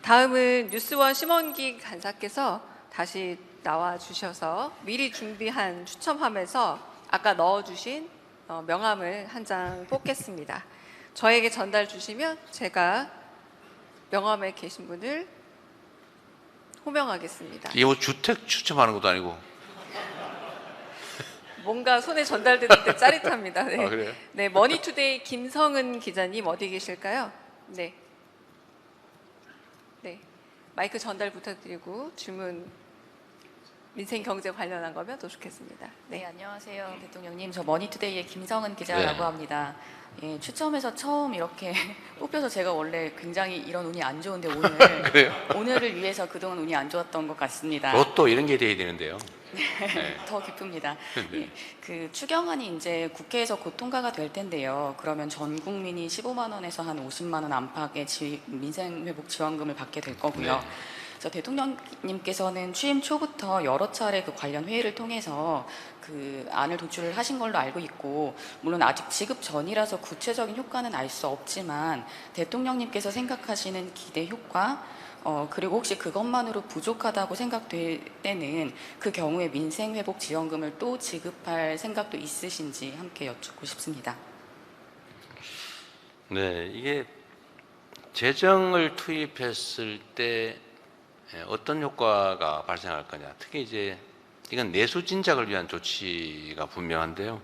다음은 뉴스원 심원기 간사께서 다시 나와 주셔서 미리 준비한 추첨함에서 아까 넣어주신 명함을 한 장 뽑겠습니다. 저에게 전달 주시면 제가 명함에 계신 분을 호명하겠습니다. 이거 뭐 주택 추첨하는 것도 아니고. 뭔가 손에 전달되는 때 짜릿합니다. 네. 아, 그래요? 네, 머니투데이 김성은 기자님 어디 계실까요? 네. 네. 마이크 전달 부탁드리고 질문 민생 경제 관련한 거면 더 좋겠습니다. 네, 안녕하세요. 대통령님. 저 머니투데이의 김성은 기자라고 네. 합니다. 예, 추첨해서 처음 이렇게 뽑혀서 제가 원래 굉장히 이런 운이 안 좋은데 오늘 그래요? 오늘을 위해서 그동안 운이 안 좋았던 것 같습니다. 로또 이런 게 돼야 되는데요. 네. 더 기쁩니다. 네. 예, 그 추경안이 이제 국회에서 곧 통과가 될 텐데요. 그러면 전 국민이 15만 원에서 한 50만 원 안팎의 민생회복 지원금을 받게 될 거고요. 네. 그래서 대통령님께서는 취임 초부터 여러 차례 그 관련 회의를 통해서 그 안을 도출을 하신 걸로 알고 있고, 물론 아직 지급 전이라서 구체적인 효과는 알 수 없지만 대통령님께서 생각하시는 기대 효과, 그리고 혹시 그것만으로 부족하다고 생각될 때는 그 경우에 민생회복 지원금을 또 지급할 생각도 있으신지 함께 여쭙고 싶습니다. 네, 이게 재정을 투입했을 때 어떤 효과가 발생할 거냐. 특히 이제 이건 내수 진작을 위한 조치가 분명한데요.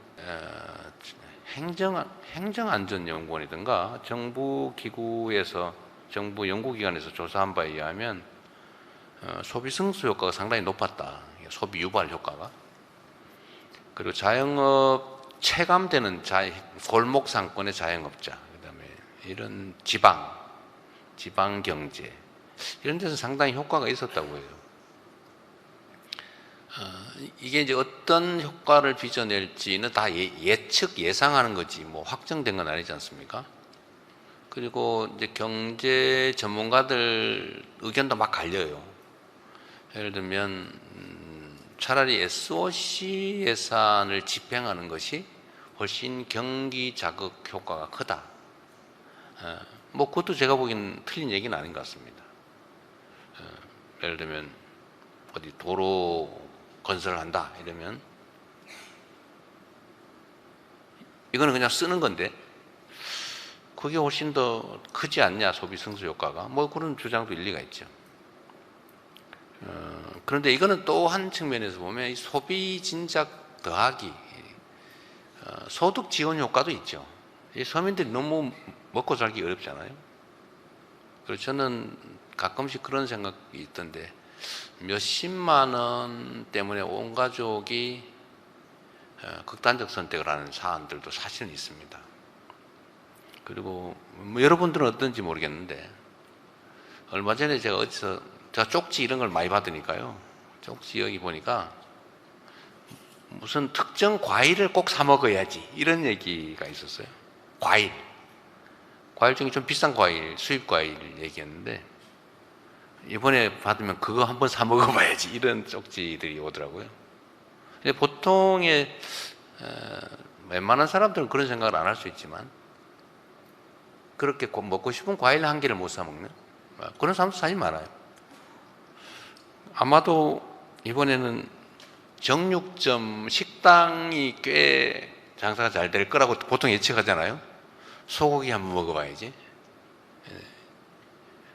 행정안전연구원이든가 정부 기구에서 정부 연구기관에서 조사한 바에 의하면 소비 승수 효과가 상당히 높았다. 소비 유발 효과가. 그리고 자영업 체감되는 골목 상권의 자영업자, 그다음에 이런 지방 경제 이런 데서 상당히 효과가 있었다고 해요. 이게 이제 어떤 효과를 빚어낼지는 다 예측 예상하는 거지 뭐 확정된 건 아니지 않습니까? 그리고 이제 경제 전문가들 의견도 막 갈려요. 예를 들면 차라리 SOC 예산을 집행하는 것이 훨씬 경기 자극 효과가 크다. 뭐 그것도 제가 보기엔 틀린 얘기는 아닌 것 같습니다. 예를 들면 어디 도로 건설을 한다 이러면 이거는 그냥 쓰는 건데 그게 훨씬 더 크지 않냐, 소비 승수 효과가. 뭐 그런 주장도 일리가 있죠. 그런데 이거는 또 한 측면에서 보면 이 소비 진작 더하기 소득 지원 효과도 있죠. 이 서민들이 너무 먹고 살기 어렵잖아요. 그래서 저는 가끔씩 그런 생각이 있던데 몇십만 원 때문에 온 가족이 극단적 선택을 하는 사안들도 사실은 있습니다. 그리고 뭐 여러분들은 어떤지 모르겠는데 얼마 전에 제가 어디서 제가 쪽지 이런 걸 많이 받으니까요. 쪽지 여기 보니까 무슨 특정 과일을 꼭 사 먹어야지 이런 얘기가 있었어요. 과일 중에 좀 비싼 과일, 수입 과일 얘기했는데 이번에 받으면 그거 한번 사 먹어봐야지 이런 쪽지들이 오더라고요. 근데 보통의 웬만한 사람들은 그런 생각을 안 할 수 있지만 그렇게 먹고 싶은 과일 한 개를 못 사 먹는 그런 사람도 사실 많아요. 아마도 이번에는 정육점 식당이 꽤 장사가 잘 될 거라고 보통 예측하잖아요. 소고기 한번 먹어봐야지.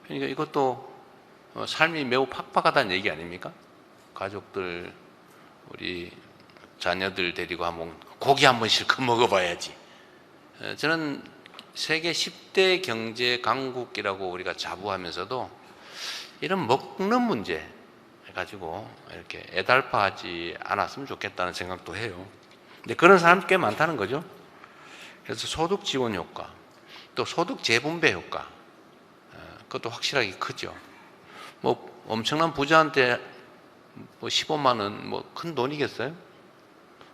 그러니까 이것도 삶이 매우 팍팍하다는 얘기 아닙니까? 가족들, 우리 자녀들 데리고 한번 고기 한번 실컷 먹어봐야지. 저는 세계 10대 경제 강국이라고 우리가 자부하면서도 이런 먹는 문제 가지고 이렇게 애달파하지 않았으면 좋겠다는 생각도 해요. 근데 그런 사람 꽤 많다는 거죠. 그래서 소득 지원 효과, 또 소득 재분배 효과, 그것도 확실하게 크죠. 뭐 엄청난 부자한테 뭐 15만 원 뭐 큰 돈이겠어요?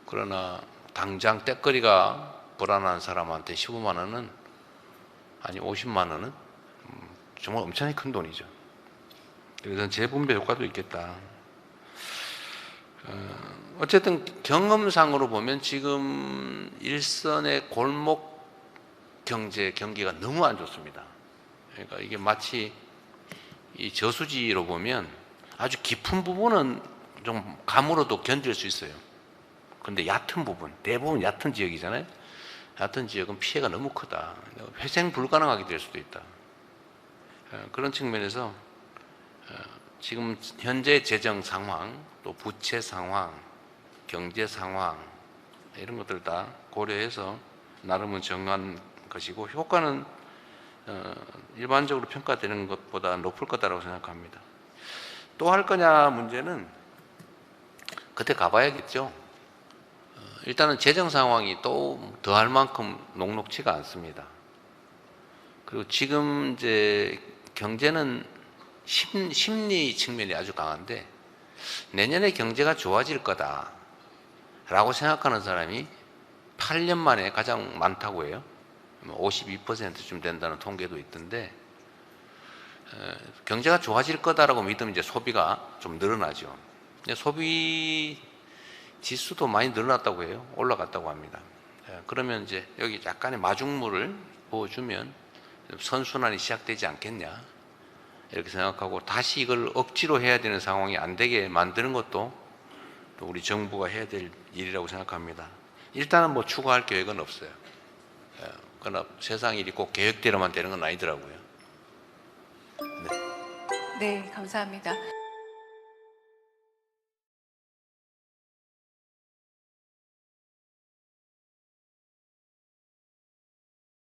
그러나 당장 떼거리가 불안한 사람한테 15만 원은 아니 50만 원은 정말 엄청나게 큰 돈이죠. 그래서 재분배 효과도 있겠다. 어쨌든 경험상으로 보면 지금 일선의 골목 경제 경기가 너무 안 좋습니다. 그러니까 이게 마치 이 저수지로 보면 아주 깊은 부분은 좀 감으로도 견딜 수 있어요. 그런데 얕은 부분, 대부분 얕은 지역이잖아요. 얕은 지역은 피해가 너무 크다. 회생 불가능하게 될 수도 있다. 그런 측면에서 지금 현재 재정 상황, 또 부채 상황, 경제 상황 이런 것들 다 고려해서 나름은 정한 것이고 효과는 일반적으로 평가되는 것보다 높을 거다라고 생각합니다. 또 할 거냐 문제는 그때 가봐야겠죠. 일단은 재정 상황이 또 더 할 만큼 녹록치가 않습니다. 그리고 지금 이제 경제는 심리 측면이 아주 강한데 내년에 경제가 좋아질 거다라고 생각하는 사람이 8년 만에 가장 많다고 해요. 52%쯤 된다는 통계도 있던데 경제가 좋아질 거다라고 믿으면 이제 소비가 좀 늘어나죠. 소비 지수도 많이 늘어났다고 해요. 올라갔다고 합니다. 그러면 이제 여기 약간의 마중물을 부어주면 선순환이 시작되지 않겠냐 이렇게 생각하고 다시 이걸 억지로 해야 되는 상황이 안 되게 만드는 것도 또 우리 정부가 해야 될 일이라고 생각합니다. 일단은 뭐 추가할 계획은 없어요. 그러나 세상 일이 꼭 계획대로만 되는 건 아니더라고요. 네, 감사합니다.